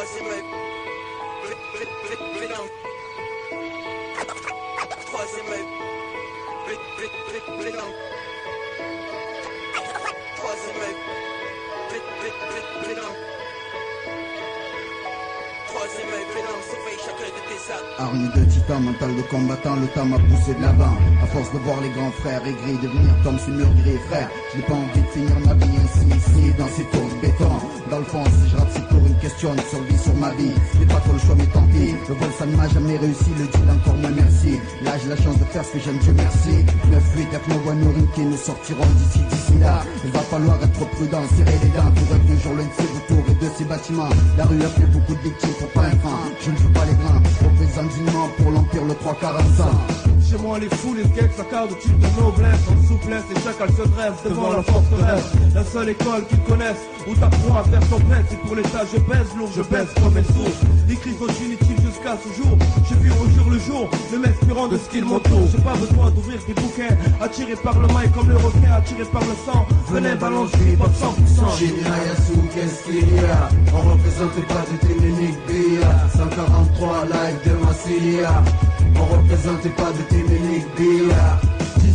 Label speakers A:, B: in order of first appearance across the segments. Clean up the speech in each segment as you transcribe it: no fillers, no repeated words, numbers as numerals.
A: troisième œil, troisième œil, troisième œil, troisième œil, surveille chacun de tes actes.
B: Arme de titan, mental de combattant, le temps m'a poussé de l'avant. À force de voir les grands frères aigris devenir comme ce mur gris frère, je n'ai pas envie de finir ma vie ainsi, ici, dans ces tours de béton. Dans le fond, si je rate c'est pour une question de survie sur ma vie. J'ai pas trop le choix mais tant pis, le vol ça ne m'a jamais réussi, le deal encore moins merci. Là j'ai la chance de faire ce que j'aime, Dieu merci. 9-8 avec nos voix nourries qui nous sortiront d'ici là. Il va falloir être prudent, serrer les dents pour être un jour l'un de ces retours et de ces bâtiments. La rue a fait beaucoup de victimes pour pas un franc, je ne veux pas les grains, représente dignement pour l'empire le 340 ans.
C: Chez moi les fous, les gags s'accordent au type de noblesse. En souplesse et chacal se dresse devant la forteresse. La seule école qu'ils connaissent où t'apprends à faire ton prêtre. C'est pour l'état je baisse lourd, je baisse comme un sourd. Les cris sont inutiles jusqu'à ce jour. J'ai vu au jour le jour, ne m'inspirant de ce qu'il m'entoure. J'ai pas besoin d'ouvrir des bouquins, attiré par le mail comme le requin, attiré par le sang. Venez balance, je pas de 100%.
B: Shinayasu, qu'est-ce qu'il y a? On représente pas de Téménique Bia. 143 live de Massilia. On représente pas de Téménique Bia.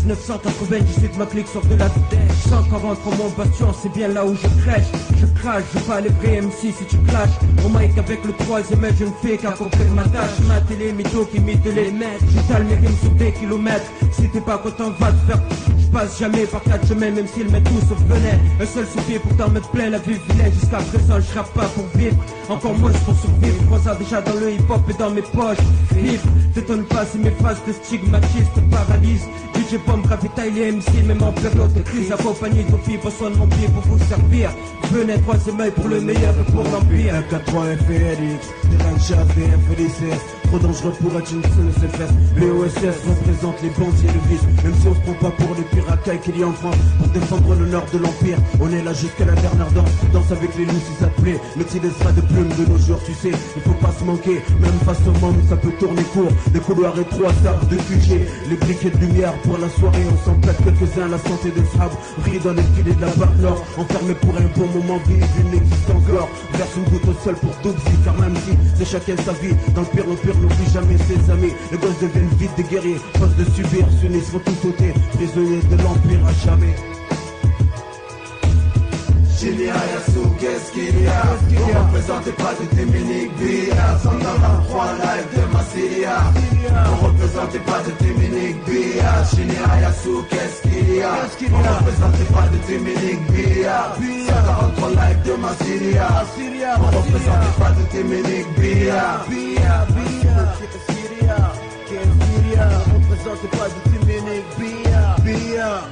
D: 1998, ma clique sort de la dèche. 140 pour mon bastion, c'est bien là où je crèche. Je crache, je pas les vrais MC si tu clashes. Au mic avec le troisième œil, je ne fais qu'à compléter ma tâche. Ma télé, mytho qui imite les maîtres. J'étale mes rimes sur des kilomètres. Si t'es pas content, va te faire. Je passe jamais par 4 chemins, même s'ils mettent tout sauf venin. Un seul soupier pourtant me plaît, la vie vilaine. Jusqu'à présent, je rappe pas pour vivre. Encore moins pour survivre. Je pense déjà dans le hip-hop et dans mes poches. Libre, t'étonne pas si mes phases de stigmatistes te paralysent. DJ Bomb ravitaille les MC, même en période de crise. Accompagné de filles, besoin de mon pied pour vous servir. Venez, troisième œil pour le meilleur et pour l'empire.
C: 1-4-3 FLX, terrain de chat, BFLCS. Trop dangereux pour être une seule CFS. BOSS représente les bandits et le vice. Même si on se prend pas pour les pires racailles qu'il y a en France. Pour défendre l'honneur de l'empire, on est là jusqu'à la dernière danse. Danse avec les loups si ça te plaît. Métier des strates de plumes de nos jours, tu sais. Il faut pas se manquer, même face au monde, ça peut tourner court. Des couloirs étroits, sabres de QG. Les briquets de lumière pour la soirée, on s'en pète quelques-uns. La santé des sables brille dans les filets de la barre nord. Enfermé pour un bon moment, vive une existence gore. Verse une goutte au sol pour d'autres vies, car même si c'est chacun sa vie, dans le pire l'empire n'oublie jamais ses amis. Les gosses deviennent vite des guerriers, force de subir, s'unissent, font tout sauter, prisonniers de l'empire à jamais.
B: Shinayasu, qu'est-ce qu'il y a? On représente pas de Téménique Bia. 143 live de Massilia. On représente pas de Téménique Bia. Shinayasu, qu'est-ce qu'il y a? On représente pas de Téménique Bia. 143 live de Massilia. On représente pas de Téménique Bia.
C: On représente pas de Téménique Bia.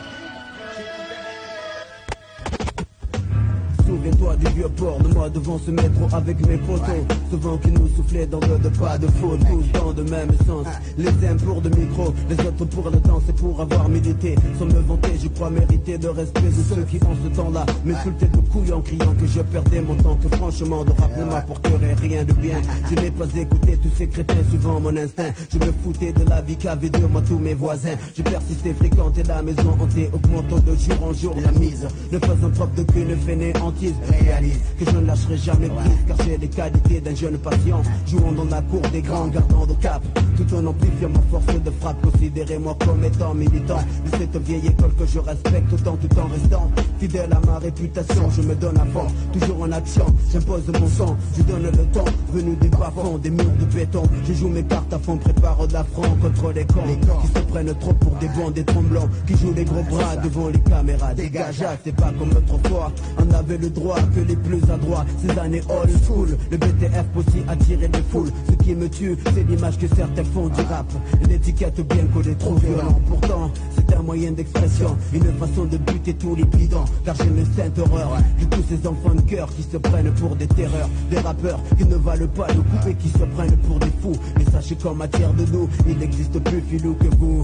C: Souviens-toi du vieux port de moi devant ce métro avec mes potos. Ce vent qui nous soufflait dans de pas de faute. Tous dans de même sens. Les uns pour de micro, les autres pour le temps, c'est pour avoir médité. Sans me vanter, je crois mériter de respect de ceux qui en ce temps-là m'insultaient de couilles en criant que je perdais mon temps. Que franchement de rap ne m'apporterait rien de bien. Je n'ai pas écouté tous ces crétins suivant mon instinct. Je me foutais de la vie qu'avaient de moi tous mes voisins. Je persistais, fréquentais la maison hantée, augmentant de jour en jour la mise. Ne faisant preuve de qu'une fainéantise. Réalise que je ne lâcherai jamais prise, car j'ai les qualités d'un jeune patient. Jouant dans la cour des grands, gardant de cap, tout en amplifiant ma force de frappe. Considérez-moi comme étant militant de cette vieille école que je respecte tout en restant fidèle à ma réputation. Je me donne à fond, toujours en action, j'impose mon sang, je donne le temps, venu des bas-fonds, des murs de béton. Je joue mes cartes à fond, prépare de l'affront contre les cons qui se prennent trop pour des bons, des tremblants, qui jouent les gros bras devant les caméras. Dégageages, c'est pas comme autrefois, on avait le droit que les plus adroits. Ces années old school, le BTF aussi attirer des foules. Ce qui me tue, c'est l'image que certains font du rap. L'étiquette bien collée, trop violent. Pourtant, c'est un moyen d'expression, une façon de buter tous les bidons. Car j'ai une sainte horreur de tous ces enfants de cœur qui se prennent pour des terreurs. Des rappeurs qui ne valent pas le coup et qui se prennent pour des fous. Mais sachez qu'en matière de nous, il n'existe plus filou que vous.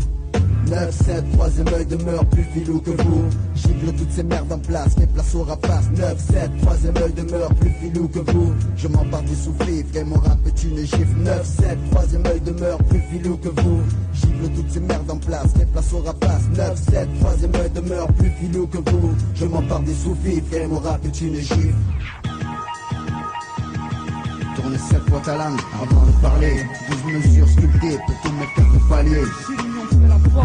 B: 9-7, troisième œil demeure plus filou que vous. Gicle toutes ces merdes en place, mes places au rapace. 9-7, troisième œil demeure plus filou que vous. Je m'empare des soufflets, frère mon rap est une gifle. 9-7, troisième œil demeure plus filou que vous. Gicle toutes ces merdes en place, mes places au rapace. 9-7, troisième œil demeure plus filou que vous. Je m'empare des soufflets, frère mon rap est une gifle. tourne 7 fois ta langue avant de parler. 12 mesures sculptées pour tout mettre de palier.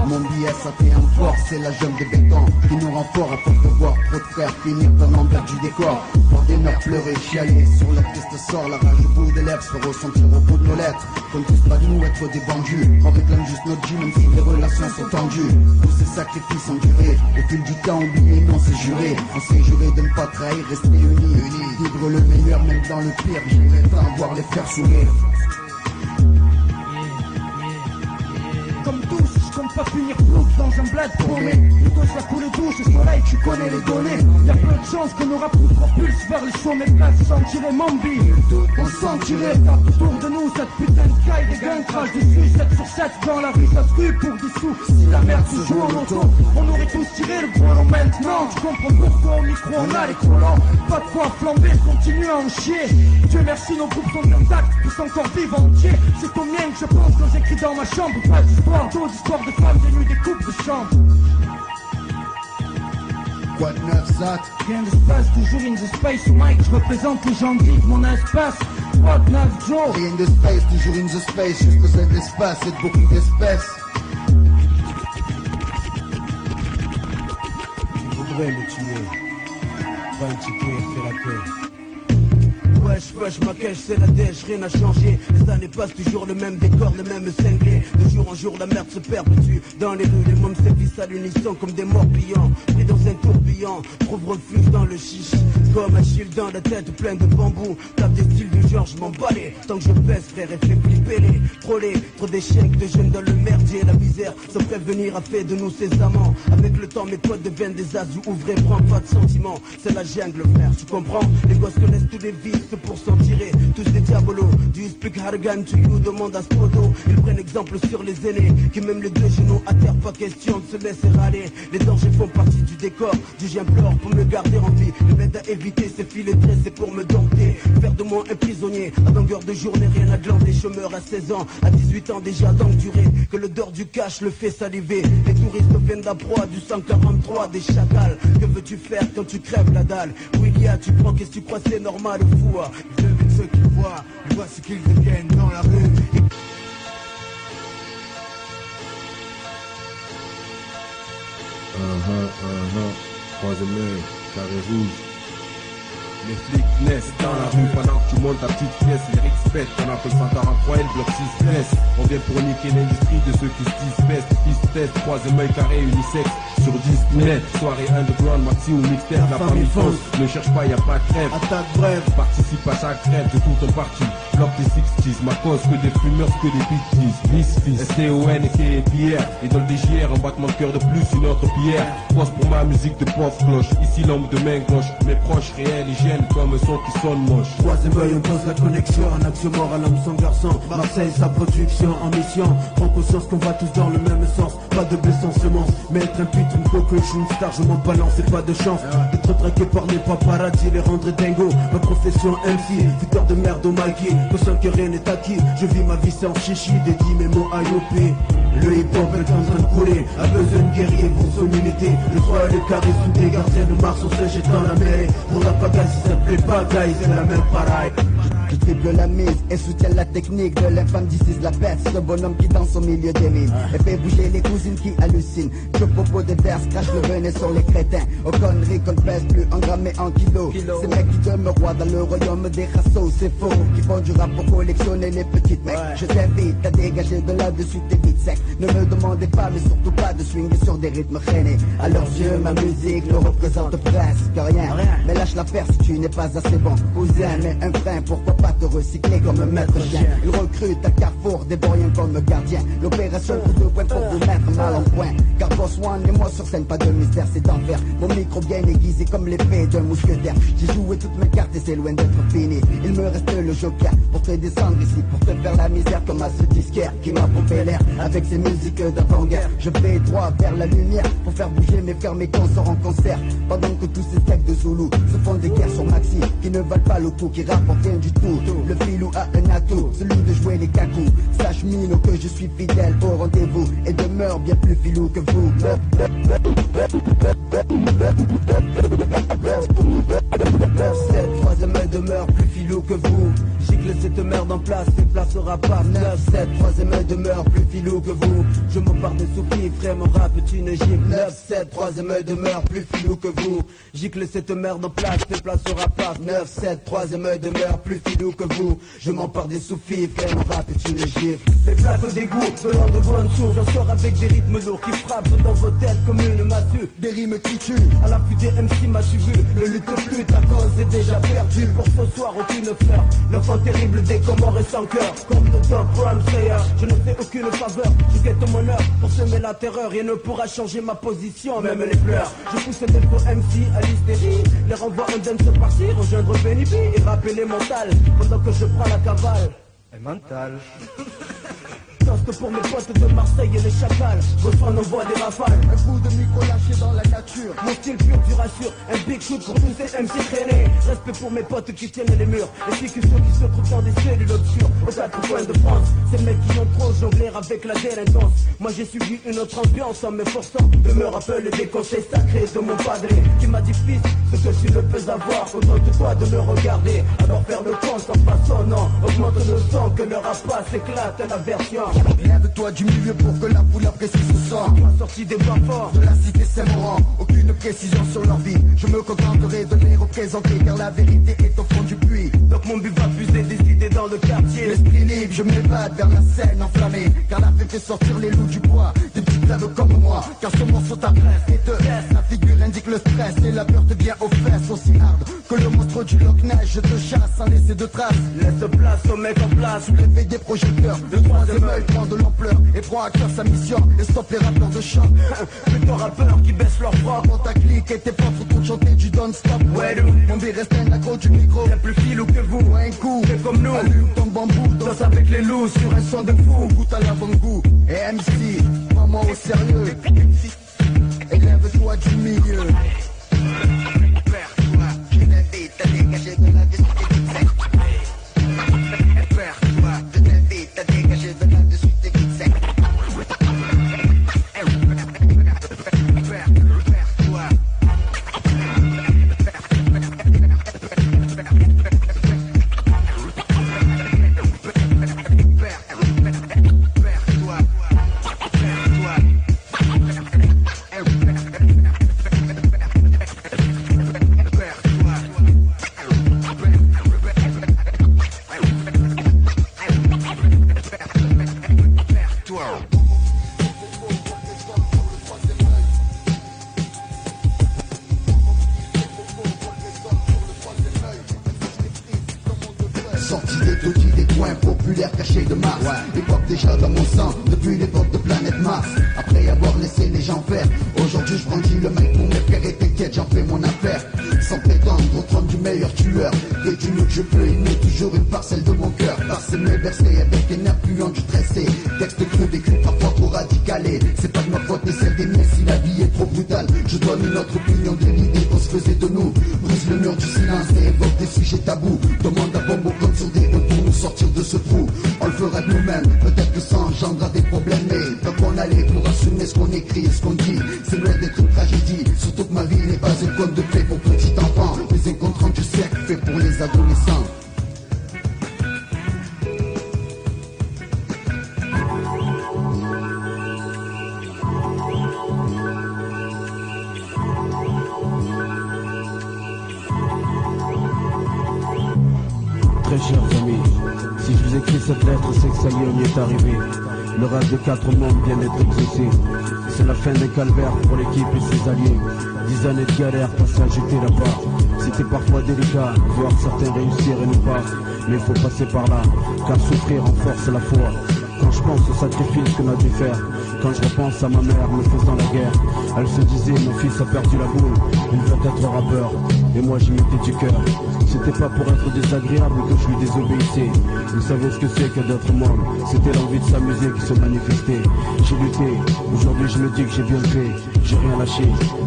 B: Mon billet ça fait un fort, c'est la jungle de béton qui nous rend fort à force de voir trop de frères finir dans l'envers du décor. Voir des mères pleurer, chialer, sur la piste sort la rage au bout des lèvres, se fait ressentir au bout de nos lettres. Qu'on ne puisse pas de nous être des bandus, on réclame juste notre G même si les relations sont tendues. Tous ces sacrifices endurés, au fil du temps oublié, on s'est juré. On s'est juré de ne pas trahir, rester unis. Vivre le meilleur même dans le pire, j'aimerais pas voir les faire sourire.
D: Comme tous, je compte pas finir plouf dans un bled paumé. Plutôt je la coule douce, le soleil, tu connais les données. Y'a peu de chance qu'on aura plus propulse vers les sommets. Bref, sentirait mon bille. On sentirait faire autour de nous cette putain de caille des gangs crash dessus. 7 sur 7 dans la rue, ça se rue pour des sous. Si la merde se joue en auto, on aurait tous tiré le volant maintenant. Tu comprends pourquoi au micro on a les collants. Pas de quoi flamber, je continue à en chier. Dieu merci, nos groupes sont intacts, tous encore vivants entiers. C'est au mien que je pense quand j'écris dans ma chambre. Pas d'histoire d'eau, d'histoire de femmes, des nuits, des coupes de chambre.
B: Quoi de neuf, Zat?
D: Rien d'espace, toujours in the space, Mike, je représente les gens de mon espace. Quoi de neuf, Joe?
B: Rien de space, toujours in the space, juste que c'est de l'espace et de beaucoup d'espèces.
C: Tu voudrais me tuer, pas un ticket, fais la queue. Wesh, ma cache c'est la dèche, rien n'a changé. Les années passent, toujours le même décor, le même cinglé. De jour en jour la merde se perpétue. Dans les rues, les mômes sévissent à l'unisson comme des morpillons. Pris dans un tourbillon, trouve refuge dans le chiche. Comme un shield dans la tête plein de bambou. Tape des styles du genre, je m'en balais. Tant que je pèse, frère, et fais flipper les trollés. Trop d'échecs de jeunes dans le merdier. La misère, sans prévenir, a fait de nous ses amants. Avec le temps, mes potes deviennent des azous ouvrés. Prends pas de sentiments, c'est la jungle, frère, tu comprends? Les gosses connaissent tous les vices pour s'en tirer, tous des diabolos. Do you speak Hargan to you, demande à Spoto. Ils prennent exemple sur les aînés, qui même les deux genoux à terre, pas question de se laisser râler. Les dangers font partie du décor, du j'implore pour me garder en vie. Le bête à éviter, c'est filer dressé pour me dompter. Faire de moi un prisonnier, à longueur de journée, rien à glander. Chômeur à 16 ans, à 18 ans déjà d'endurer. Que l'odeur du cash le fait saliver. Les touristes viennent d'Aproie, du 143, des chacals. Que veux-tu faire quand tu crèves la dalle? William, tu prends, qu'est-ce que tu crois, c'est normal, fou. Ils ceux qui voient, ils voient ce qu'ils deviennent dans la rue.
E: Troisième œil, carré rouge. Les flics naissent dans la rue pendant que tu montes ta petite pièce. Les Rix pètent, on appelle 143 et le bloc 6 blesse. On vient pour niquer l'industrie de ceux qui se dispèsent. Ils se testent, troisième œil carré unisexe. Sur 10 net, soirée underground, maxi ou mixtape, la famille fonce. Ne cherche pas, y'a pas de crève.
C: Attaque brève,
E: Participe à chaque crève de tout un parti. Bloc des 60s, ma cause que des fumeurs, que des bitches. Misfits, STON et Pierre. Idole des JR, un battement de cœur de plus, une autre pierre. Pose pour ma musique de pauvre cloche. Ici l'homme de main gauche. Mes proches réels, hygiène comme un son qui sonne moche.
C: troisième œil, on pose la connexion. En action mort à l'homme sans garçon. Marseille, sa production en mission. Prends conscience qu'on va tous dans le même sens. Pas de blessons semences, mais être un putain de que je suis une star, je m'en balance, c'est pas de chance. Être traqué par mes paparazzi, les rendre dingo. Ma profession MC, fouteur de merde au Mikey. Conscient que rien n'est acquis, je vis ma vie sans chichi. Dédie mes mots à Yopé. Le hip-hop est en train de couler, a besoin de guerriers pour son unité. Le soir et le charisme, tous des gardiens de Mars, on se jette dans la mêlée. Pour la pagaille, si ça te plaît pas, guys, c'est la même pareille.
B: Je triple la mise et soutiens la technique de l'infâme d'ici la pète. Ce bonhomme qui danse au milieu des mines et fait bouger les cousines qui hallucinent. Je propose des vers, crache le venin sur les crétins. Aux conneries qu'on ne pèse plus en grammes et en kilos. Ces mecs qui demeurent rois dans le royaume des rassos, c'est faux. Qui font du rap pour collectionner les petites mecs. Je t'invite à dégager de là-dessus tes beats secs. Ne me demandez pas, mais surtout pas de swinguer sur des rythmes freinés. À leurs yeux, ma musique ne représente presque rien. Mais lâche l'affaire si tu n'es pas assez bon. Cousin, mais un frein, pourquoi pas te recycler comme un maître chien. Ils recrutent à Carrefour des boyens comme gardien. L'opération coup de poing pour vous mettre mal en point. Car Boss One et moi sur scène, pas de mystère, c'est enfer. Mon micro bien aiguisé comme l'épée d'un mousquetaire. J'ai joué toutes mes cartes et c'est loin d'être fini. Il me reste le joker pour te descendre ici, pour te faire la misère comme à ce disquaire qui m'a pompé l'air avec ses musiques d'avant-guerre. Je vais droit vers la lumière pour faire bouger mes frères, mes consorts en concert. Pendant que tous ces steaks de Zoulou se font des guerres sur Maxi qui ne valent pas le coup, qui rapportent rien du tout. Le filou a un atout, celui de jouer les cacous. Sache Mino que je suis fidèle au rendez-vous et demeure bien plus filou que vous. Cette troisième demeure plus filou
C: filou que vous. Gicle cette merde en place, déplacera pas 9-7, troisième œil demeure plus filou que vous. Je m'empare des soupis, frère, mon rap est une gifle. 9-7, troisième œil demeure plus filou que vous. Gicle cette merde en place, déplacera pas 9-7, troisième œil demeure plus filou que vous. Je m'empare des soupis, frère, mon rap est une gifle. Les plaques d'égout, venant de bonnes sources, j'en sors avec des rythmes lourds qui frappent dans vos têtes comme une massue.
B: Des rimes qui tuent,
C: à la pluie des MC m'as-tu vu, ne lutte plus, ta cause est déjà perdue. Pour ce soir aucune fleur, l'enfant terrible des Comores est sans cœur. Comme le Doc Ramsayer, je ne fais aucune faveur. Je guette mon heure pour semer la terreur. Rien ne pourra changer ma position, même les pleurs. Je pousse des faux MC à l'hystérie, les renvoie en dance par-ci, rejoindre Benny B et rappeler les mentales pendant que je prends la cavale.
D: Et mental.
C: Toast pour mes potes de Marseille et les chacals. Reçois envoie des rafales.
B: un coup de micro lâché dans la nature.
C: Mon style pur, tu rassures. Un big shoot pour tous ces MC traînés. Respect pour mes potes qui tiennent les murs. Ainsi que ceux qui se trouvent dans des cellules obscures aux quatre coins de France. Ces mecs qui ont trop jonglé avec la délinquance. Moi j'ai suivi une autre ambiance en m'efforçant de me rappeler des conseils sacrés de mon padré qui m'a dit fils, ce que tu ne peux avoir, contente-toi de me regarder. Alors faire le compte en passant, non. Augmente le son que le rap s'éclate à la version.
B: Lève-toi du milieu pour que la foule apprécie ce son.
C: Sorti des bas forts
B: De la cité Saint-Laurent, aucune précision sur leur vie. Je me contenterai de les représenter car la vérité est au fond du puits.
C: Donc mon but va puiser des idées dans le quartier.
B: L'esprit libre, je m'évade vers la scène enflammée. Car la fête fait sortir les loups du bois. Des petites lèvres comme moi, car ce morceau t'agresse et te laisse. La figure indique le stress et la peur devient aux fesses. Aussi hard que le monstre du Loch-Ness. Je te chasse sans laisser de traces.
C: Laisse place au mec en place.
B: Sous l'effet des projecteurs, le troisième œil prend de l'ampleur et prend à cœur sa mission et stoppe les rappeurs de choc.
C: Plutôt rappeurs qui baissent leur froid.
B: Quand ta clique et tes potes retournent chanter du don't-stop.
C: Ouais,
B: mon vie reste un accro du micro.
C: Bien plus filou que vous.
B: Un coup,
C: fais comme nous.
B: Allume ton bambou,
C: danse avec les loups sur un son de fou.
B: Goûte à l'avant-goût. Et MC, prends-moi au sérieux. Élève-toi du milieu. Perds-toi, je t'invite à dégager de la dessus des vite Perds-toi, je t'invite à dégager de la dessus des vite Perds-toi. Sorti des taudis, des coins populaires cachés de Mars. L'époque déjà dans mon sang, depuis l'époque de planète Mars. Après avoir laissé les gens faire, aujourd'hui je brandis le mic pour mes frères et t'inquiète, j'en fais mon affaire. Sans prétendre au trône du meilleur tueur. Dès du mieux que je peux, il met toujours une parcelle de mon cœur. Parcelle mes versets avec un influent du tressé. Texte cru, vécu parfois trop radicalé. C'est pas de ma faute ni celle des miens si la vie est trop brutale. Je donne une autre opinion de l'idée qu'on se faisait de nous. Brise le mur du silence et évoque des sujets tabous. Demande à Bombo comme sur des routes pour nous sortir de ce trou. On le fera de nous-mêmes, peut-être que ça engendra des problèmes. Mais tant qu'on allait pour assumer ce qu'on écrit et ce qu'on dit, c'est loin d'être une tragédie. Surtout que ma vie n'est pas un conte de fées pour petits enfants, mais un compte rendu sec fait pour les adolescents.
C: Très chers amis, si je vous écris cette lettre, c'est que ça y est, on y est arrivé. Le rêve de 4 mondes vient d'être exaucé. C'est la fin d'un calvaire pour l'équipe et ses alliés. 10 années de galère passées à jeter la barre. C'était parfois délicat, voir certains réussir et nous pas. Mais il faut passer par là, car souffrir renforce la foi. Quand je pense au sacrifice qu'on a dû faire, quand je repense à ma mère me faisant la guerre, elle se disait mon fils a perdu la boule, il veut être rappeur, et moi j'y mettais du cœur. C'était pas pour être désagréable que je lui désobéissais. Vous savez ce que c'est que d'être monde, c'était l'envie de s'amuser qui se manifestait. J'ai lutté, aujourd'hui je me dis que j'ai bien fait, j'ai rien lâché.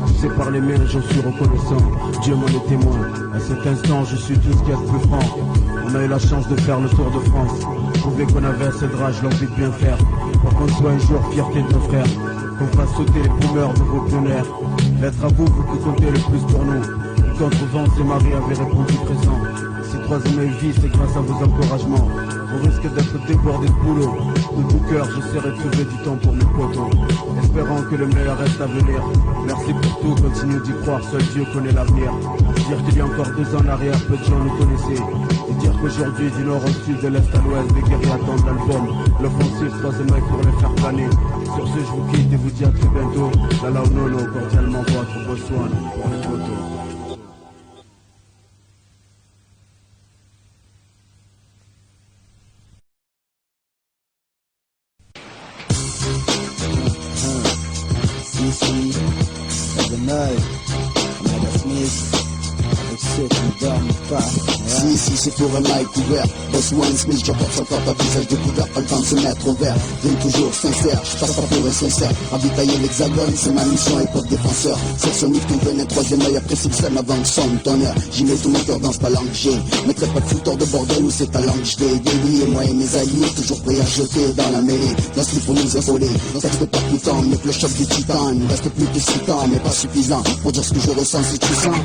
C: Poussé par les mains, j'en suis reconnaissant, Dieu m'en est témoin. À cet instant je suis tout ce qu'il y a de plus franc. On a eu la chance de faire le tour de France, prouver qu'on avait assez de rage, l'envie de bien faire, pour qu'on soit un jour fierté de nos frères, qu'on fasse sauter les boomers de vos pionnières. Lettre à vous, vous qui comptez le plus pour nous. Contre Vence et Marie avaient répondu présent. C'est troisième œil vit, c'est grâce à vos encouragements. Au risque d'être débordé de boulot, de tout cœur, j'essaierai de trouver du temps pour mes potos. Espérant que le meilleur reste à venir. Merci pour tout, continue d'y croire, seul Dieu connaît l'avenir. Dire qu'il y a encore 2 ans en arrière, peu de gens le connaissaient. Et dire qu'aujourd'hui, du nord au sud, de l'est à l'ouest, des guerriers attendent l'album. L'offensive, troisième œil pour les faire planer. Sur ce, je vous quitte et vous dis à très bientôt. Lala ou Nono, cordialement votre Bossouane pour les photos.
B: Si c'est pour un mic ouvert, Boss One Smith, j'apporte encore pas visage découvert, pas le temps de se mettre au vert. Viens toujours sincère, je passe pas pour un sincère. Ravitailler l'hexagone, c'est ma mission, hip-hop défenseur. Section Nick, tout venait troisième œil, après c'est le seul avant que sonne ton heure. J'y mets tout mon cœur dans ce langue que j'ai. Mettrai pas de fouteur de bordel ou c'est ta langue que je vais délier. Moi et mes alliés, toujours prêts à jeter dans la mêlée. Dans ce qu'il faut nous épauler, texte pas plus temps, mieux que le choc du titan. Il nous reste plus que 6 ans, mais pas suffisant pour dire ce que je ressens si tu sens.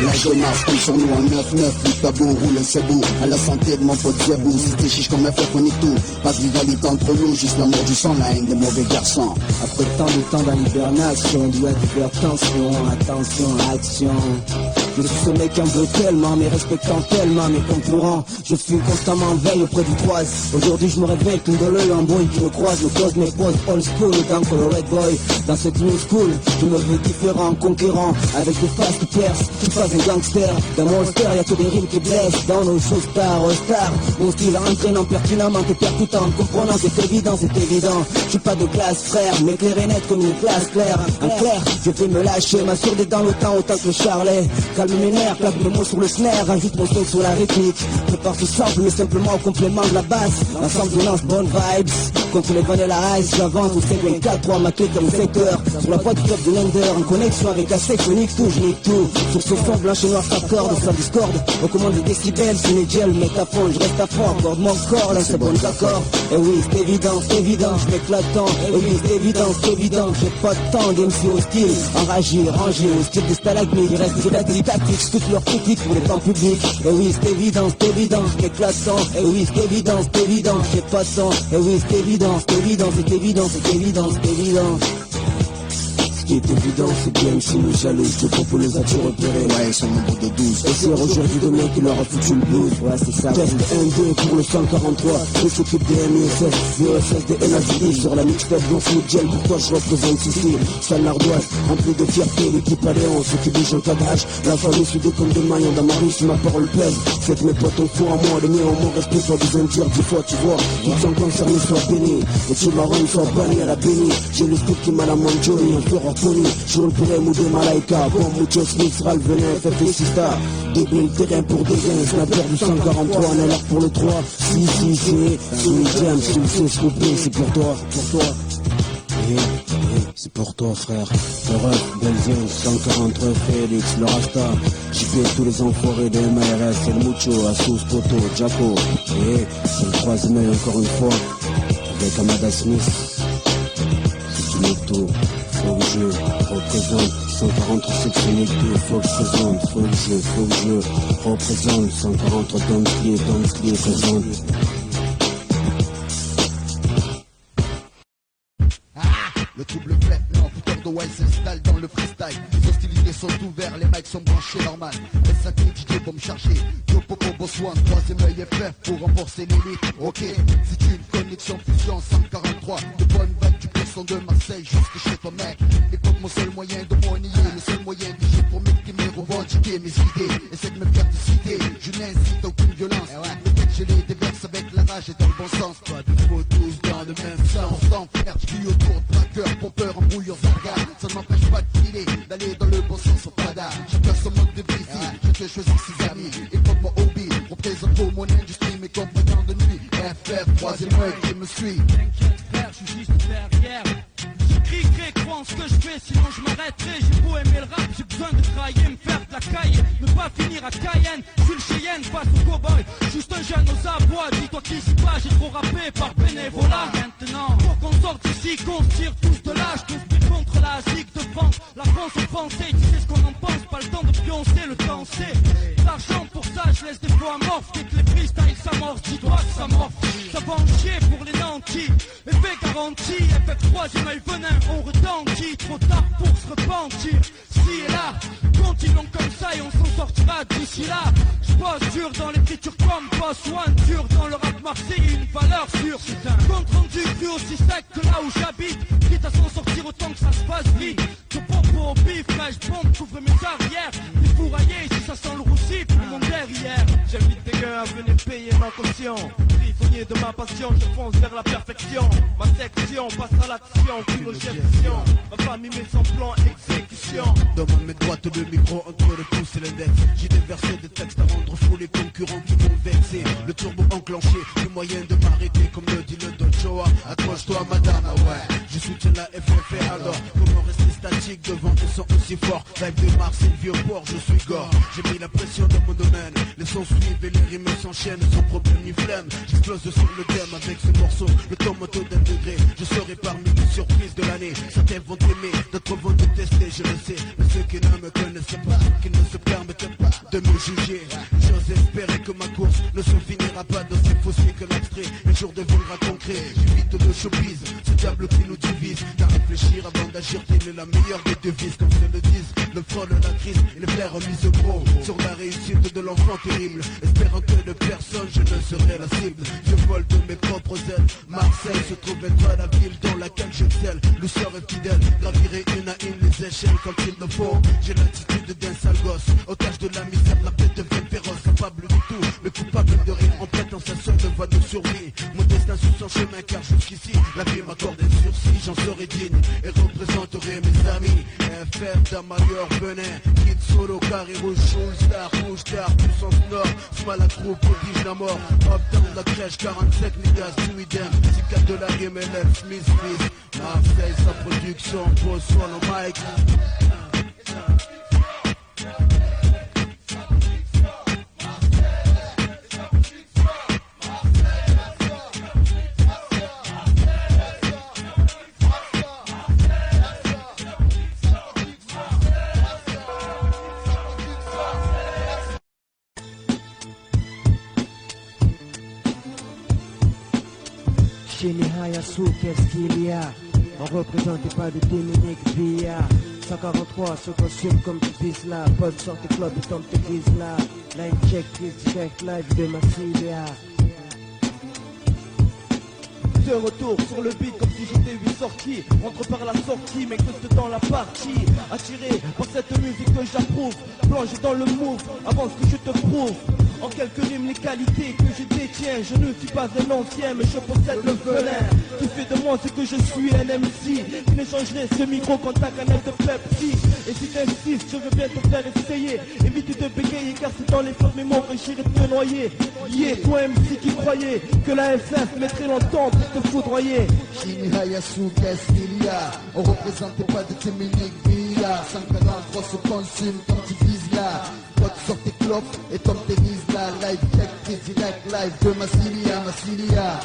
B: La jeunesse comme sur nous en 9-9, le tabou roule un sebou. À la santé de mon pote Zebou, si t'es chiche comme un frère on est tout. Pas de rivalité entre nous, juste l'amour du sang, la haine des mauvais garçons.
C: Après tant de temps dans l'hibernation, doit d'hypertension, attention, action. Je suis ce mec qui en veut tellement, mais respectant tellement mes concurrents. Je suis constamment en veille auprès du toise. Aujourd'hui je me réveille, tout dans l'œil en bruit qui me croise. Le cause mes poses old school, dans le red boy. Dans cette new school, je me veux différent, conquérant. Avec des faces qui percent, qui fassent un gangster. Dans mon holster, y'a que des rimes qui blessent. Dans nos shows star, mon style entraînant pertinemment et percutant. Comprenant, c'est évident, c'est évident. Je suis pas de classe frère, mais clair et net comme une glace claire. En clair, je vais me lâcher, m'assurer dans le temps autant que Charlet. Calme mes nerfs, claque le mot sur le snare, rajoute mon son sur la rythmique. Prépare tout simple, mais simplement au complément de la basse. L'ensemble de lance, bonne vibes. Contre les vanilla ice, j'avance au 5-4-3, maqué comme 5 heures. Sur la voie du club de l'Under, en connexion avec la sec, je nique tout. Sur ce fond blanc et noir, s'accorde, ça discorde. Recommande des décibels, c'est une gel, métaphone, je reste à fond, accorde mon corps, là c'est bon d'accord. Et oui, c'est évident, je m'éclate tant. Et oui, c'est évident, j'ai pas de temps, d'MC hostile. Enragé, rangé, au style des stalagmites, il reste des tactiques, toutes leurs critiques pour les temps publics. Et oui, c'est évident, je m'éclate tant. Et oui, c'est évident, j'ai pas de temps. Et oui, c'est évident. Ce qui est évident, c'est bien si nous jaloux, je te propose les as-tu repérés?
B: Ouais, ils sont nombre de 12.
C: Et c'est aujourd'hui demain qui leur a foutu le blues. Ouais, c'est ça. Test 1-2 pour le 143. Je s'occupe des MUSS, VSS, des NACI. Sur la mixtape, non c'est gel, pour toi je représente ici. Sale l'ardoise, rempli de fierté, l'équipe à Léon, ceux qui bougent en cadrage. La famille soudée comme des maillons dans ma rue, si ma parole pèse. C'est que mes potes ont fou à moi, les miens ont mon respect, soit besoin de dire 10 fois, tu vois. Qui sont concernés, soit bénis. Et tu marron, soit banni à la béni. J'ai le style qui m'a la mon Johnny, un peu je ne pourrais mouder Malaika. Bon, Mucho Smith sera le venin, FF et Sista. Débile, terrain pour des gains. Snapper du 143, on est là pour le 3. Si, c'est Sweet Jam, si tu le sais, Scoopé, c'est pour toi, c'est pour toi frère. Le ref, Belzien, 143, Félix, le Rasta. JP, tous les enfoirés de MRS, El Mucho, Asus, Poto, Jaco. Et c'est le troisième œil encore une fois, avec Amada Smith. C'est tout le tout. Faut que je représente 143 sectionnés, faut que je présente, faut que je représente 143 dans le pied, présente.
B: Le trouble fait, non, fouteur de Wild s'installe dans le freestyle. Les hostilités sont ouverts, les mics sont branchés normal. SAT, DJ pour me charger. Yo Popo Boss One, troisième œil FF pour renforcer l'élite. Ok, c'est une connexion fusion 143. De bonnes vagues du son de Marseille jusque chez toi mec. Écoute mon seul moyen de monnayer, le seul moyen de j'ai pour m'exprimer, revendiquer mes idées. Essaie de me faire de citer, je n'incite aucune violence. Le fait que je les déverse avec la rage et dans le bon sens. Pas de faux tous dans le même sens. Sans faire du autour de braqueur, pompeur, embrouilleur, zarga. Ça ne m'empêche pas de filer, d'aller dans le bon sens au pada. Chacun son mode de vie, je te choisis ses amis. Et comme mon hobby, représente pour mon industrie, mes compagnons de nuit. FF, troisième œil qui me suit.
F: T'inquiète frère, je suis juste derrière. J'écris, crois en ce que je fais, sinon je m'arrêterai. J'ai beau aimer le rap, j'ai besoin de travailler, me faire de la caille. Ne pas finir à Cayenne, je suis le Cheyenne, face au cowboy. Juste un jeune aux abois, dis-toi qu'ici pas, j'ai trop rappé par bénévolat. Maintenant, pour qu'on sorte ici, qu'on se tire tous de l'âge, qu'on se tire contre la zig de France. La France est français, tu sais ce qu'on en pense, pas le temps de pioncer, le temps c'est l'argent pour ça. passage laisse des fois amorphes. Dès que les freestyles s'amorcent, dis-toi que ça morphe. Ça va en chier pour les nantis. Effet garanti, effet troisième œil venin, on retentit. Trop tard pour se repentir. Si et là, continuons comme ça et on s'en sortira d'ici là. Je bosse dur dans l'écriture comme boss one dur dans le rap marseillais, une valeur sûre. C'est un compte rendu cru aussi sec que là où j'habite. Quitte à s'en sortir autant que ça se passe vite. Je propos au bif, fraîche bombe, couvre mes arrières. Les fourraillés, si ça sent le roussi, pour mon derrière.
G: J'invite des gars à venir payer ma caution. Prisonnier de ma passion, je fonce vers la perfection. Ma section passe à l'action, puis nos gestion. Ma famille met son plan exécution.
C: Dans ma main droite le micro entre le pouce et l'index. J'ai déversé des textes à rendre fous les concurrents qui vont vexer. Le turbo enclenché, le moyen de m'arrêter comme le dit le Don Joa. Accroche-toi madame, ouais. Je soutiens la FFR alors. Comment rester statique devant des sons aussi forts. Live de Marseille, vieux port, je suis gore. J'ai mis la pression dans mon domaine. Les sons suivent et les rimes s'enchaînent sans problème ni flemme. J'explose sur le thème avec ce morceau. Le temps moto d'un degré. Je serai parmi les surprises de l'année. Certains vont aimer, d'autres vont détester, je le sais. Mais ceux qui ne me connaissent pas, qui ne se permettent pas de me juger. J'ose espérer que ma course ne se finira pas dans ces fossiers que l'extrait. Un jour deviendra concret. J'évite le showbiz, ce diable qui nous divise. Qu'à réfléchir avant d'agir, qu'il est la meilleure des devises. Comme se le disent, le frôle, la crise et les frères mise gros sur la réussite de l'enfant terrible. Espérant que de personne je ne serai la cible. Je vole de mes propres ailes. Marseille se trouve être la ville dans laquelle j'excelle. Le sort est fidèle, gravirai une à une les échelles quand il me faut. J'ai l'attitude d'un sale gosse, otage de la misère, la bête devient féroce. Capable du tout, mais coupable de rire en prêtant sa seule voie de survie. Mon destin sur son chemin car jusqu'ici la vie m'accorde un sursis. J'en serai digne et représenterai mes amis. FR, Damalior, Benin, Kid Solo, Carré Rouge, Rouge Star, puissance nord, Smala Group, prodige la mort. Uptown de la crèche, 45 niggas, tout idem. 6-4 de la MLF, Smith. Marseille, sa production, pose soit au mic.
D: Chez Hayasu, qu'est-ce qu'il y a? On représente pas de Dominique Bia. 143 se consume comme tu pises là. Pote sortez club et tombe tes grises là. Line check, prise direct live de Massilia.
G: De retour sur le beat comme si j'étais 8 sorties. Rentre par la sortie mais que dans la partie. Attiré par cette musique que j'approuve. Plonge dans le move avant ce que je te prouve. En quelques rimes les qualités que je détiens. Je ne suis pas un ancien mais je possède le venin. Tu fais de moi ce que je suis, un MC qui n'échangerait ce micro contre ta canette de Pepsi. Et si t'insistes je veux bien te faire essayer. Évite de bégayer car c'est dans les fautes mémoires que j'irai te noyer. Yeah, toi MC qui croyais que la FF mettrait longtemps pour te foudroyer.
B: Chini Hayasu, qu'est-ce qu'il y a? On représentait pas de Dominique Bia. 143 se consume quand tu vises là. Pote sort tes clopes et tombe tes mises là. Live check, prise direct live de Massilia.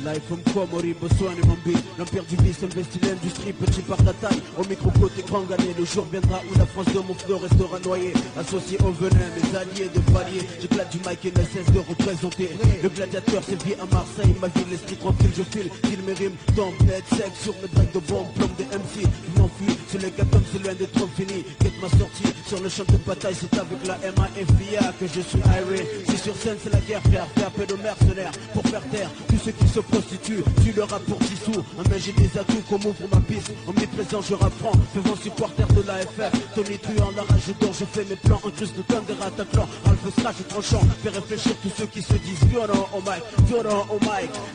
C: Live from Komori, Botswana et Mambi. L'empire du vice investit l'industrie, petit par la taille. Au micro côté grand gagné, le jour viendra où la France de mon flot restera noyée. Associé au venin, mes alliés de palier. J'éclate du mic et ne cesse de représenter. Le gladiateur s'est vie à Marseille, ma ville, l'esprit tranquille, je file. Qu'il mes rimes, tombe net, sec sur mes breaks de bombe, plomb des MC. Je m'enfuis, c'est le gars comme c'est loin d'être trop fini. Quête ma sortie, sur le champ de bataille, c'est avec la MAFIA que je suis iré. Si sur scène c'est la guerre, frère, fais appel aux mercenaires pour faire taire tous ceux qui se prostituent. Tu le rap pour 10 sous, en main j'ai des atouts comme ouvre ma piste. Omniprésent je rapprends, faisant supporter de la FR. Tony truand, la rage d'or, je fais mes plans. En cruise de thunder, attaquant, Alpha Slash tranchant. Fais réfléchir tous ceux qui se disent violent au mic,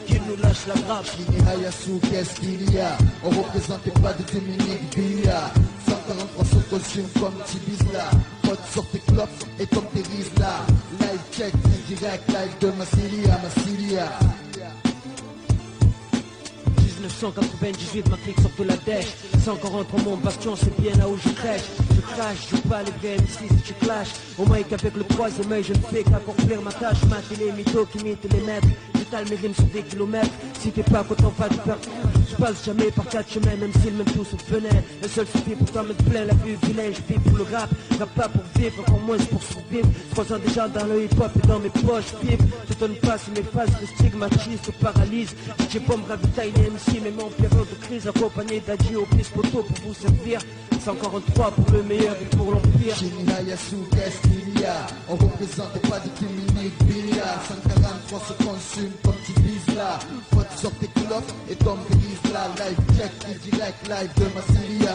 C: qu'ils nous lâchent la grappe.
B: Chini Hayasu, qu'est-ce qu'il y a? On représentait pas de Dominique Bia. 143 se consume comme tu vises là. Pote sort tes clopes et tombe tes rises là. Live check, prise direct live de Massilia.
D: 1998, ma clique sort de la dèche. 143 mon bastion, c'est bien là où je crèche. Je crache, je bats les vrais MC si tu clashes. Au mic avec le troisième œil, je ne fais qu'accomplir ma tâche. Mater les mythos qui imitent les maîtres. j'étale mes rimes sur des kilomètres. Si t'es pas content, pas de perdre. Je passe jamais par 4 chemins, même s'ils m'aiment tous au venin. Le seul souci pour toi me plaît, la vie vilaine. Je vis pour le rap, pas pour vivre, encore moins pour survivre. 3 ans déjà dans le hip-hop et dans mes poches vives. Je donne pas si mes phases me stigmatisent, se paralysent. J'ai pas me ravitailler les MC, mais mon période de crise, accompagné d'Adji au plus poteau pour vous servir. C'est encore un 3 pour le meilleur et pour l'empire.
B: Shinya Yasu, qu'est-ce qu'il y a? On représente pas de Dominique Billa. 143 se consume comme tu vises là. Toi tu sors tes culottes et tombe des là. Live check, direct, live de Massilia.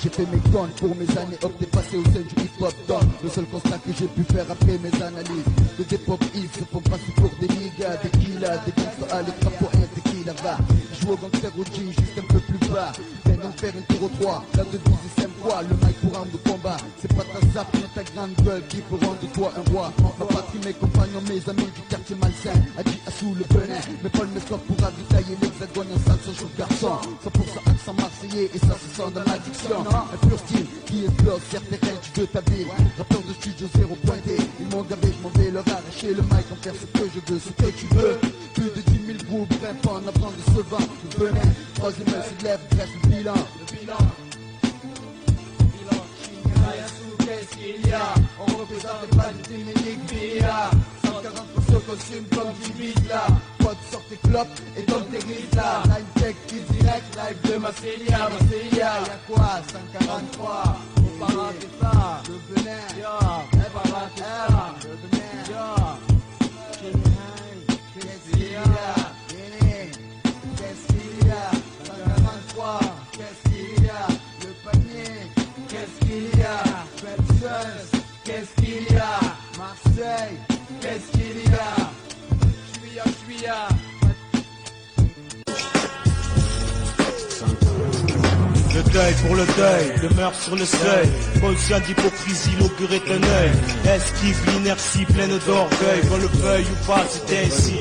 B: J'ai fait mes tonnes pour mes années hop dépassées au sein du hip-hop down. Le seul constat que j'ai pu faire après mes analyses de pop hits se font passer pour des niggas, des killas, des gangsters à l'écran pour un tequila va. Je joue au gangster au G juste un peu plus bas. Viens donc faire une tour au 3, la devise c'est 5 fois. Le mic pour arme de combat, c'est pas ta zap mais ta grande gueule qui feront de toi un roi. Ma patrie, mes compagnons, mes amis du quartier malsain. Adji Assou le Benin, mais Paul Mescop pourra détailler l'hexagone en salsa chaud garçon. 100% accent marseillais et ça se sent dans l'addiction. Un pur style qui explose certains ranges de ta ville. Rappeur de studio 0 pointé, ils m'ont gavé, je m'en vais leur arracher le mic, en faire ce que je veux, ce que tu veux. Plus de 10 000 groupes grimpant en avant de ce vent. Le Benin, troisième œil se lève, dresse le bilan. Qu'est-ce qu'il y a? On représente pas du Dominique Billa. 140 pour se consume comme du vide là. Toi tu sors tes clopes et donc tes rides là. Live check, direct, live de Massilia. Y'a quoi? 143. Faut pas rater ça. Le Benin, faut pas rater ça. Le Benin, qu'est-ce qu'il y a? Qu'est-ce qu'il y a? 143. Qu'est-ce qu'il y a? Le panier. Qu'est-ce qu'il y a? Belgium, qu'est-ce qu'il y a? Marseille, qu'est-ce qu'il y a? Juillet.
F: Le deuil pour le deuil, demeure sur le seuil. Conscient d'hypocrisie, l'augure est un œil. Esquive l'inertie pleine d'orgueil. Qu'on le veuille ou pas, c'est ainsi.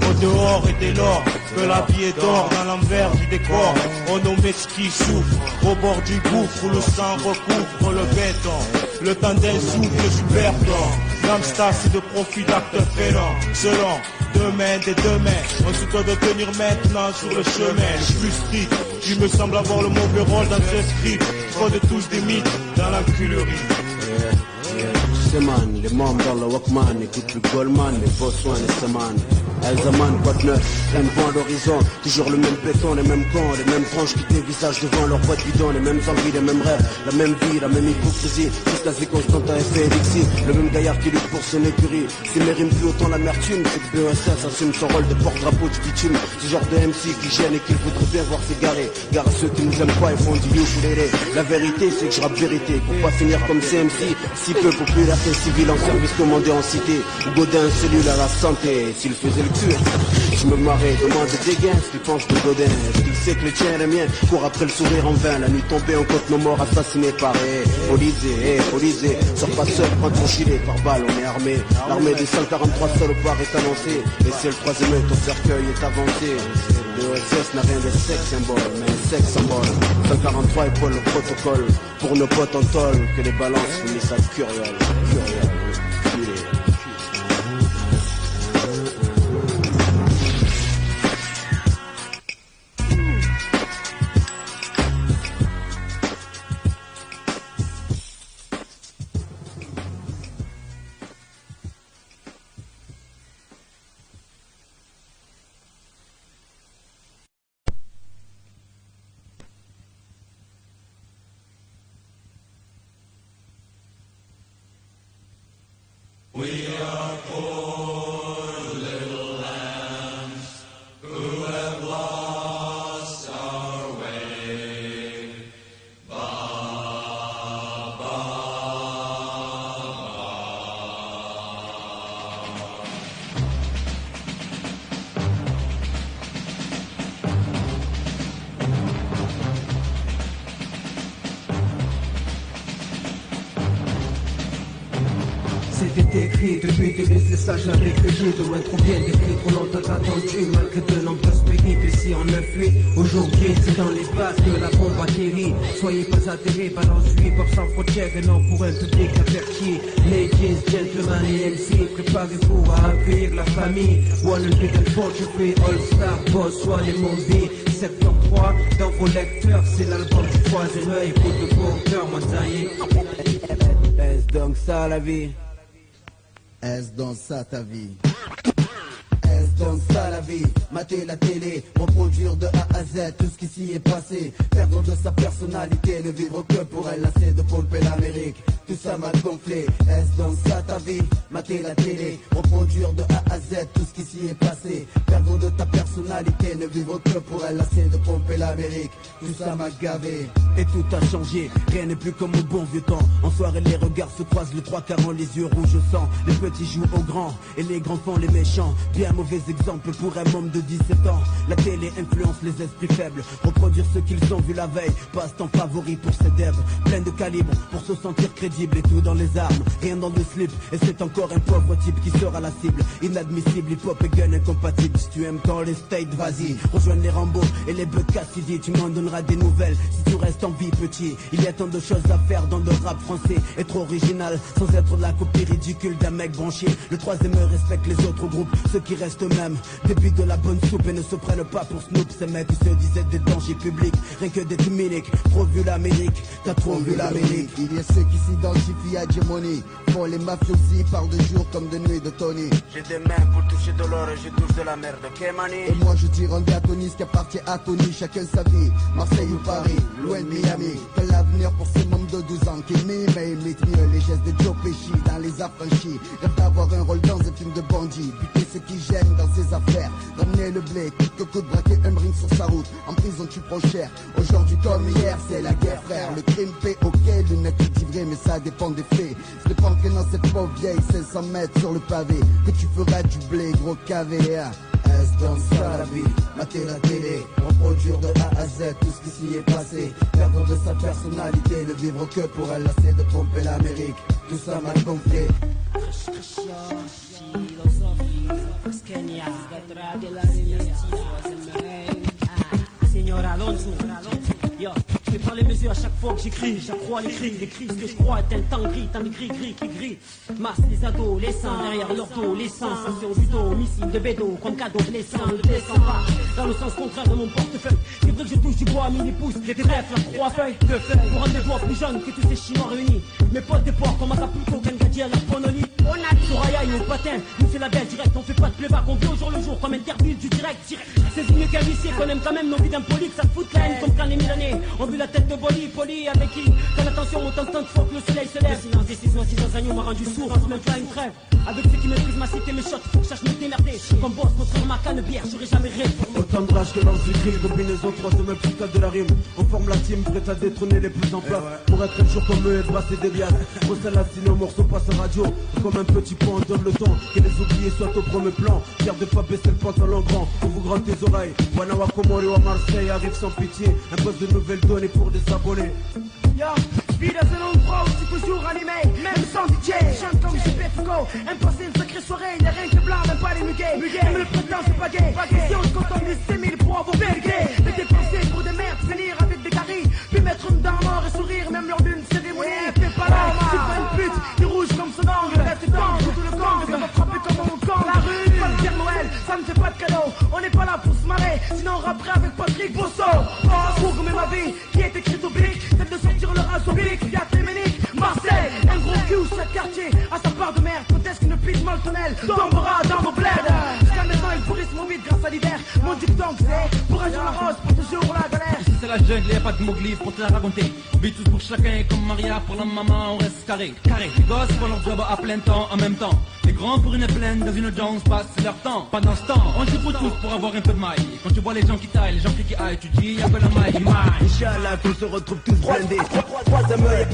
F: Au dehors et dès lors, que la vie est d'or dans l'envers du décor. On nomme ce qui souffre. Au bord du gouffre où le sang recouvre le béton. Le temps d'un souffle, je perdant. L'amstas, c'est de profit d'actes félons. Selon demain des demain, on se doit de tenir maintenant sur le chemin. Je suis strict, tu me sembles avoir le mauvais rôle dans ce script. Trop de tous des mythes dans la culerie.
H: Man, les membres dans le Walkman, écoute le Goldman, les Bossouan, les Seman. Elzaman, quoi de neuf, un point à l'horizon, toujours le même béton, les mêmes cons, les mêmes tranches qui dévisagent devant leur boîte bidon, les mêmes envies, les mêmes rêves, la même vie, la même hypocrisie, toute la vie constante à effet élixir, le même gaillard qui lutte pour son écurie. Si mes rimes plus autant l'amertume, c'est que BESS assume son rôle de porte-drapeau du bitume, ce genre de MC qui gêne et qu'il voudrait bien voir s'égarer. Gare à ceux qui nous aiment pas et font du ukulélé. La vérité, c'est que je rappe vérité, pour pas finir comme CMC, si peu populaire qu'un civil en service commandé en cité, ou Godin, cellule à la santé, s'il faisait le cul, je me marrais, demande des gains, ce qu'il pense de Godin, est-ce qu'il sait que les tiens et les miens courent après le sourire en vain, la nuit tombée, on compte nos morts assassinés par Olysée, sors pas seul, prends ton gilet, par balle, on est armé, l'armée des 143 salopards est annoncée, et c'est le troisième œil, ton cercueil est avancé. L'ESS n'a rien de sexe symbole, mais un sexe symbole. 143 épaule le protocole, pour nos potes en tôle, que les balances finissent à curiole.
A: We
D: est écrit depuis tes les sages avec le jeu. De loin trop bien décrit, trop longtemps attendu. Malgré de nombreuses péripéties en 9-8. Aujourd'hui c'est dans les bases que la bombe atterrit. Soyez pas atterrés, balance lui pop sans frontières. Et non pour un public averti. Ladies, gentlemen et MC, préparez-vous à accueillir la famille. One and big and four, je fais All Star, Boss, One et Moby. 7.3 dans vos lecteurs, c'est l'album du troisième œil. Écoute le compteur, moi ça y est.
C: Est-ce donc ça la vie?
B: Est-ce dans ça ta vie? Est-ce donc ça la vie? Mater la télé, reproduire de A à Z tout ce qui s'y est passé. Perdre de sa personnalité, ne vivre que pour elle, lasser de polper l'Amérique. Tout ça m'a gonflé. Est-ce donc ça ta vie? Mater la télé, reproduire de A à Z tout ce qui s'y est passé. Perdre de ta personnalité, ne vivre que pour elle, lasser de pomper l'Amérique. Tout ça m'a gavé.
C: Et tout a changé, rien n'est plus comme au bon vieux temps. En soirée les regards se croisent, le 3/4 les yeux rouges au sang. Les petits jouent aux grands et les grands font les méchants. Bien mauvais exemple pour un homme de 17 ans. La télé influence les esprits faibles. Reproduire ce qu'ils ont vu la veille, passe-temps favori pour ces devs. Plein de calibre pour se sentir crédible et tout dans les armes, rien dans le slip. Et c'est encore un pauvre type qui sera la cible. Inadmissible, hip-hop et gun incompatible. Si tu aimes tant les states, vas-y, rejoins les Rambo et les Bud Cassidy. Tu m'en donneras des nouvelles si tu restes en vie petit. Il y a tant de choses à faire dans le rap français. Être original sans être de la copie ridicule d'un mec branché. Le troisième respecte les autres groupes, ceux qui restent eux-mêmes. Début de la bonne soupe et ne se prennent pas pour Snoop. Ces mecs qui se disaient des dangers publics, rien que des Dominiques. Trop vu l'Amérique, t'as trop vu l'Amérique.
B: Il y a ceux qui s'identifient à Hegemony. Font les mafiosi, parlent de jour comme de nuit de Tony.
H: J'ai des mains pour toucher de l'or et je touche de la merde, ok mani?
B: Et moi je tire un dé à Tony, ce qui appartient à Tony. Chacun sa vie, Marseille ou Paris, loin de Miami. Quel avenir pour ces mômes de 12 ans qui miment et imitent mieux les gestes de Joe Pesci dans les affranchis. Rêve d'avoir un rôle dans un film de bandit. Buter ceux qui gênent dans ses affaires. Ramener le blé, quelques coups de braquer un ring sur sa route. En prison tu prends cher. Aujourd'hui comme hier, c'est la guerre frère. Le crime paie, ok, lunettes cultivées, mais ça dépend des faits. Ça dépend que dans cette pauvre vieille 500 mètres sur le pavé, que tu feras du blé, gros KVA. Est-ce dans ça la vie? Mater la télé, reproduire de A à Z tout ce qui s'y est passé. Perdre de sa personnalité, ne vivre que pour elle, lasser de pomper l'Amérique. Tout ça m'a gonflé.
F: Signor Alonso, yo, je fais pas les mesures à chaque fois que j'écris, j'accrois les cris, ce que je crois est un temps gris, tant de gris qui gris. Masse les adolescents, derrière leur dos, les sensations du dos, missile de bédo, comme cadeau blessant, ne descend pas, dans le sens contraire de mon portefeuille. C'est vrai que je touche du bois à mini-pouce, des trèfles, 3 feuilles, 2 feuilles, pour rendre les doigts plus jeunes que tous ces chinois réunis. Mes potes des ports, comme Acapulco, Kangadi à la Bononi. On a Soraya et au patin, nous c'est la belle direct, on fait pas de playback, on vit au jour le jour, comme interville du direct. C'est mieux qu'un huissier qu'on aime quand même nos vies d'impoliques, ça fout la haine comme quand les Milanais ont vu la tête de Boli, poli avec qui quand attention on tente faut que le soleil se lève. Silence des 6 mois, 6 agneaux m'a rendu sourd, on se même pas une trêve. Avec ceux qui méprisent ma cité, mes shots, faut que je cherche me démerder. Comme boss contre ma canne bière, j'aurais jamais réformé.
C: Autant de rage que lance du cri, combinaison 3 de même psychiatre de la rime. On forme la team, prête à détrôner les plus en place. Pour être un jour comme eux et brasser des liasses. On s'allastine au morceau, passe en radio. Comme un petit pont, on donne le temps. Que les oubliés soient au premier plan. Fier de pas baisser le pantalon grand. Ouvre grand tes oreilles. Wanawa Komori ou à Marseille arrive sans pitié. Impose de nouvelles données pour des abonnés.
I: Yo, je vis dans un endroit où je suis toujours animé, même sans DJ. Je chante comme JP Foucault, imposé une sacrée soirée, y'a rien que blanc, même pas les muguets. Même le président c'est pas gay. Si on se contente de 6000 pour avoir bégué, mais dépenser pour des merdes, finir avec des caries, puis mettre une dent mort et sourire même lors d'une cérémonie. Fais pas là, c'est pas une pute, qui rouge comme son angle, reste tangue, tout le gang, ça va frapper comme un camp. La rue, pas le Père Noël, ça ne fait pas de cadeau, on n'est pas là pour se marrer, sinon on rapperait avec Patrick Bosso. Pour gommer ma vie, qui est écrite au bic, celle de sortir le raso bic, Fiat Léménique, Marseille, un gros cul, chaque quartier a sa part de merde, peut-être qu'une piste maltonnelle tombera dans nos bleds. Jusqu'à maintenant il pourrisse mon vide grâce à l'hiver, mon dicton c'est, pour un jour la rose, pour toujours la galère.
F: Ici c'est la jungle, y'a pas de mots-glyphes pour te la raconter. On vit tous pour chacun, comme Maria pour la maman, on reste carré. Les gosses font leur job à plein temps, en même temps. Les grands pour une plaine, dans une audience, passent leur temps. Pendant ce temps, on se tous pour avoir un peu de maille. Quand tu vois les gens qui taillent, les gens qui aillent, tu dis y'a que la maille.
C: Inch'Allah qu'on se retrouve tous blindés. Troisième œil.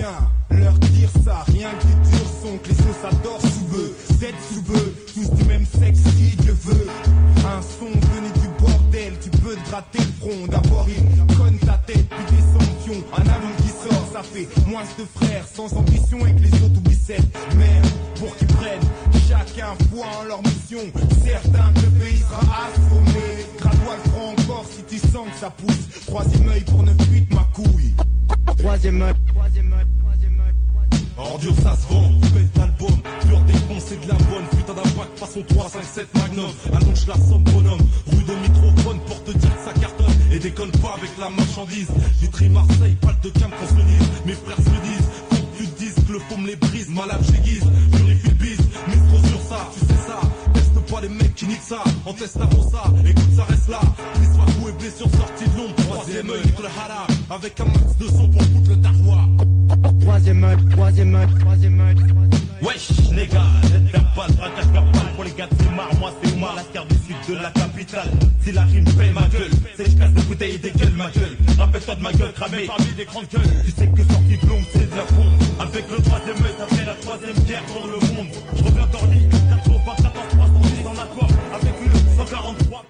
J: viens leur dire ça, rien que du dur son, que les sauces adorent sous eux, Z sous eux, tous du même sexe si Dieu veut. Un son venu du bordel, tu peux te gratter le front. D'abord il conne ta tête, puis des sanctions. Un album qui sort, ça fait moins de frères, sans ambition et que les autres oublient cette merde. Pour qu'ils prennent chacun foi en leur mission. Certains que le pays sera assommé. Gradois le front encore si tu sens que ça pousse. Troisième œil pour ne fuite ma couille.
I: Troisième œil.
E: Ordure ça se vend, pète l'album, pur défoncé de la bonne, putain d'impact, façon 3, 5, 7 Magnum, allonge la somme bonhomme, rue de microphone pour te dire que ça cartonne, et déconne pas avec la marchandise, du tri Marseille, pas de cam qu'on se le dise, mes frères se le disent, faut que tu te dises que le faux me les brise, malade j'aiguise, purifie le bise, mais trop sur ça, tu sais ça, teste pas les mecs qui niquent ça, on teste avant ça, écoute ça reste là, l'histoire coup et blessure sortie de l'ombre, troisième œil, nique le haram, avec un max de son pour foutre le tarroir.
I: Troisième œil, troisième œil, troisième œil.
K: Wesh les gars, j'espère pas le braquage verbal. Pour les gars c'est marre, moi c'est Oumar, la star du sud de la capitale. Si la rime paye ma gueule, c'est je casse des bouteilles et des gueules ma gueule. Rappelle-toi de ma gueule cramée parmi des grandes gueules. Tu sais que sortie de l'ombre c'est de la bombe. Avec le troisième œil, ça fait la troisième guerre pour le monde. Je reviens d'Orly, 4 jours, 14, 310 en accord. Avec une 143.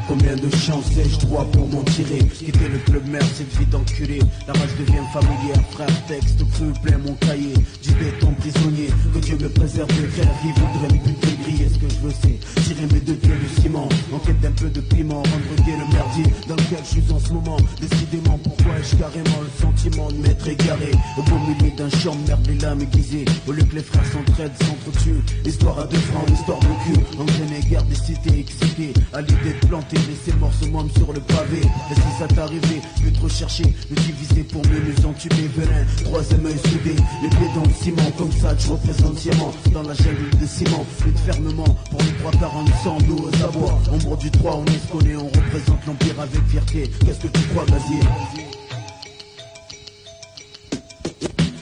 C: Combien de chances ai-je droit pour m'en tirer? Quitter le club merde, cette vie d'enculé. La rage devient familière, frère, texte cru, plein mon cahier. J'y béton prisonnier, que Dieu me préserve de faire. Qui voudrait me buter, griller, ce que je veux c'est tirer mes deux pieds du ciment. En quête d'un peu de piment, rendre gai le merdier dans lequel je suis en ce moment. Décidément, pourquoi ai-je carrément le sentiment de m'être égaré au beau milieu d'un champ de merde, les lames aiguisées. Au lieu que les frères s'entraident, s'entretuent. Histoire à 2 francs, histoire de cul. Enchaîné, guerre des cités, excité à l'idée de planter, laisser mort ce môme sur le pavé. Et si ça t'arrivait, je vais te rechercher, me diviser pour mieux nous entuber. Venin, troisième œil soudé, les pieds dans le ciment. Comme ça, je représente sciemment dans la jungle de ciment. Plus de fermement pour les 3 quarts en sang, nous aux abois. On Membre du 3, on est ce qu'on est, on représente l'Empire avec fierté. Qu'est-ce que tu crois, Gazier?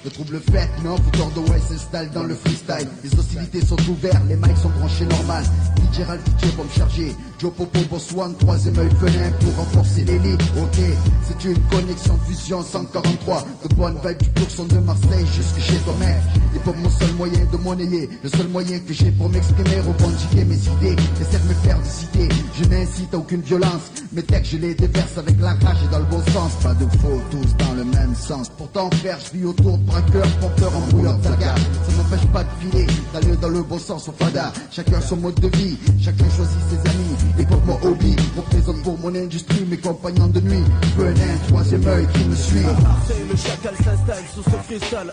B: Le trouble fait, non, fouteur de ouais s'installe dans le freestyle. Les hostilités sont ouvertes, les mics sont branchés normal. Gérald DJ bombe chargée, Joe Popo Boss One, troisième œil venin pour renforcer les lits. Ok, c'est une connexion fusion 143. De bonnes vibes du pur son de Marseille jusque chez toi mec. Et pour mon seul moyen de monnayer, le seul moyen que j'ai pour m'exprimer, revendiquer mes idées, essayer de me faire décider. Je n'incite à aucune violence, mes textes je les déverse avec la rage et dans le bon sens. Pas de faux, tous dans le même sens. Pourtant faire, je vis autour de braqueurs, pompeurs, embrouilleurs, tagards. Ça m'empêche pas de filer, d'aller dans le bon sens au fada. Chacun son mode de vie, chacun choisit ses amis. Et pour mon hobby, représente pour mon industrie mes compagnons de nuit. Venin, troisième œil qui me suit.
C: Marseille, le chacal s'installe sous ce freestyle.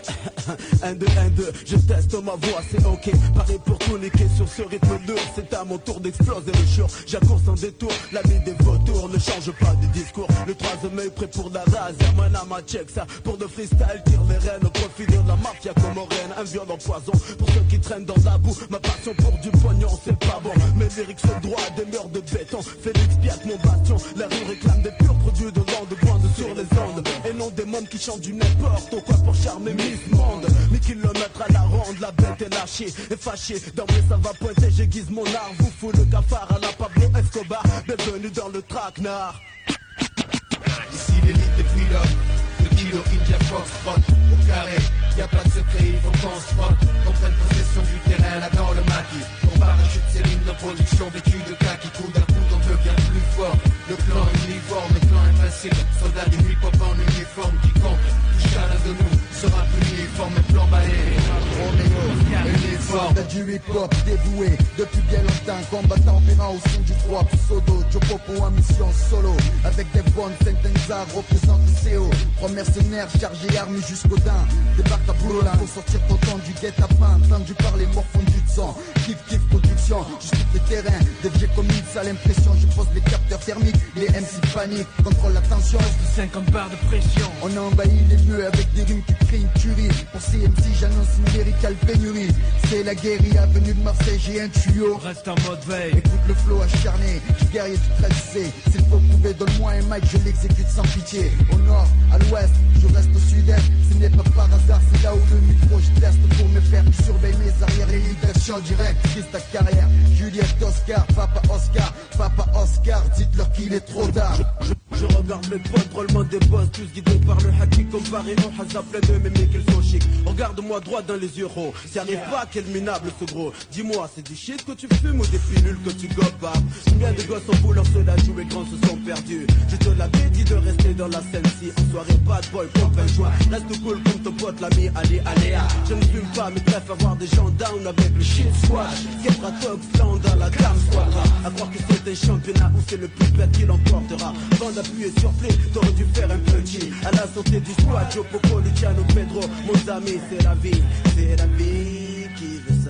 C: 1, 2, 1, 2, je teste ma voix, c'est ok. Pareil pour tout niquer sur ce rythme dur. C'est à mon tour d'exploser le jour. J'accours sans détour, l'ami des vautours. Ne change pas de discours. Le troisième œil prêt pour la rase. Manama check ça, pour de freestyle, tire les rênes. Profiter de la mafia comorienne, un violent poison. Pour ceux qui traînent dans la boue, ma passion pour du pognon, c'est pas bon. Mes lyrics sont droits, des murs de béton. Félix Piat, mon bastion. La rue réclame des purs produits de langue grande sur les ondes. Et non des mômes qui chantent du n'importe quoi pour charmer Miss Monde. Mais kilomètres à la ronde, la bête est lâchée et fâchée. D'emblée ça va pointer, j'aiguise mon art. Vous fout le cafard à la Pablo Escobar. Bienvenue dans le traquenard.
J: Ici l'élite est puis là. Le kilo India Fox Spot au carré. Y'a pas de secret, il faut qu'on se frotte. On prenne possession du terrain là dans le maquis. On parachute ses lignes de production vêtues de kaki. Coup d'un coup on devient plus fort. Le plan uniforme, le plan invincible. Soldats du hip-hop en uniforme. Quiconque touche à l'un de nous sera plus uniforme et plan balai.
B: Soldat du hip-hop dévoué depuis bien longtemps, combattant opérant au sein du 3 pseudo, Joe Popo en mission solo, avec des bonnes sentenza, représente le CO, 3 mercenaires chargés armés jusqu'aux dents, débarque à Boulogne pour sortir ton temps du guet-apens, entendu parler morfondu de sang, kiff production, jusqu'au les terrains, des vieux comme ça à l'impression, je pose les capteurs thermiques, les MC paniquent, contrôle la tension,
D: 50 barres de pression.
B: On envahit les lieux avec des rimes qui crient une tuerie, pour CMC j'annonce une lyricale pénurie, c'est la guérilla venue de Marseille, j'ai un tuyau.
D: Reste en mode veille.
B: Écoute le flow acharné, je guerrier tout tracé. S'il faut prouver, donne-moi un mic, je l'exécute sans pitié. Au nord, à l'ouest, je reste au sud-est. Ce n'est pas par hasard, c'est là où le micro je teste pour mes pères qui surveillent mes arrières. Les libérations directes, brise ta carrière. Juliette Oscar, Papa Oscar, dites-leur qu'il est trop tard.
C: Je regarde mes potes, drôlement des boss, tous guidés par le haki comparé au hasard plein de mémés qu'ils sont chics. Regarde-moi droit dans les yeux, oh. S'y arrive pas, quel minable ce gros. Dis-moi, c'est du shit que tu fumes ou des pilules que tu gobes pas? Combien de gosses en voulant se la jouer grands se sont perdus? Je te l'avais dit de rester dans la scène si en soirée bad boy, pompe un joint. Reste cool comme ton pote l'ami, allez. Je ne fume pas, mais bref, avoir des gens down avec le shit squash. Kepra Top, flan dans la gamme squadra. À croire que c'est un championnat où c'est le plus bête qui l'emportera. Avant d'appuyer sur play, t'aurais dû faire un petit. À la santé du squad, Joe Popo, Luciano, Pedro, mon ami, c'est la vie qui veut